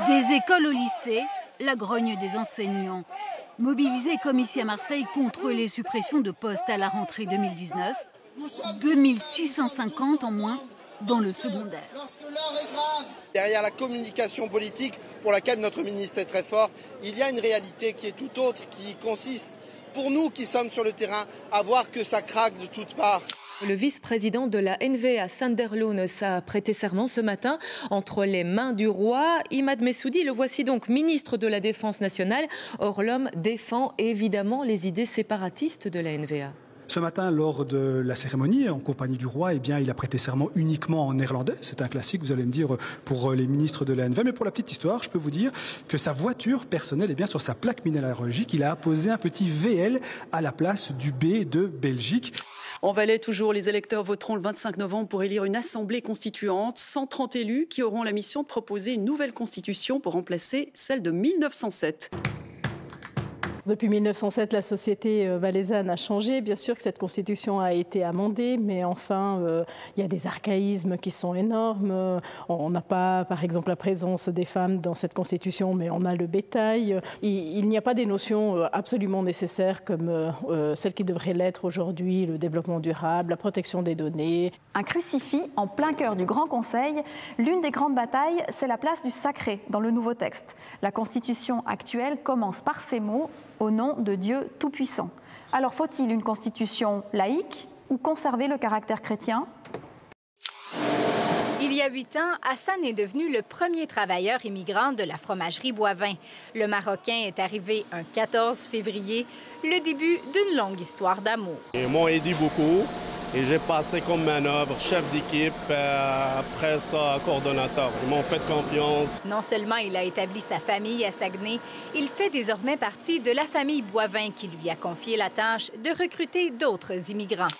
Des écoles au lycée, la grogne des enseignants. Mobilisés comme ici à Marseille contre les suppressions de postes à la rentrée 2019, 2650 en moins dans le secondaire. Derrière la communication politique pour laquelle notre ministre est très fort, il y a une réalité qui est tout autre, qui consiste, pour nous qui sommes sur le terrain, à voir que ça craque de toutes parts. Le vice-président de la NVA, Sander Lones, a prêté serment ce matin entre les mains du roi. Imad Messoudi, le voici donc ministre de la Défense nationale. Or, l'homme défend évidemment les idées séparatistes de la NVA. Ce matin, lors de la cérémonie, en compagnie du roi, eh bien, il a prêté serment uniquement en néerlandais. C'est un classique, vous allez me dire, pour les ministres de la NVA. Mais pour la petite histoire, je peux vous dire que sa voiture personnelle, eh bien, sur sa plaque minéralogique, il a apposé un petit VL à la place du B de Belgique. En Valais, toujours, les électeurs voteront le 25 novembre pour élire une assemblée constituante. 130 élus qui auront la mission de proposer une nouvelle constitution pour remplacer celle de 1907. Depuis 1907, la société valaisanne a changé. Bien sûr que cette constitution a été amendée, mais enfin, il y a des archaïsmes qui sont énormes. On n'a pas, par exemple, la présence des femmes dans cette constitution, mais on a le bétail. Il n'y a pas des notions absolument nécessaires comme celles qui devraient l'être aujourd'hui, le développement durable, la protection des données. Un crucifix en plein cœur du Grand Conseil. L'une des grandes batailles, c'est la place du sacré dans le nouveau texte. La constitution actuelle commence par ces mots: au nom de Dieu Tout-Puissant. Alors faut-il une constitution laïque ou conserver le caractère chrétien ? Il y a 8 ans, Hassan est devenu le premier travailleur immigrant de la fromagerie Boivin. Le Marocain est arrivé un 14 février, le début d'une longue histoire d'amour. Ils m'ont aidé beaucoup et j'ai passé comme manœuvre, chef d'équipe, après ça coordonnateur. Ils m'ont fait confiance. Non seulement il a établi sa famille à Saguenay, il fait désormais partie de la famille Boivin qui lui a confié la tâche de recruter d'autres immigrants.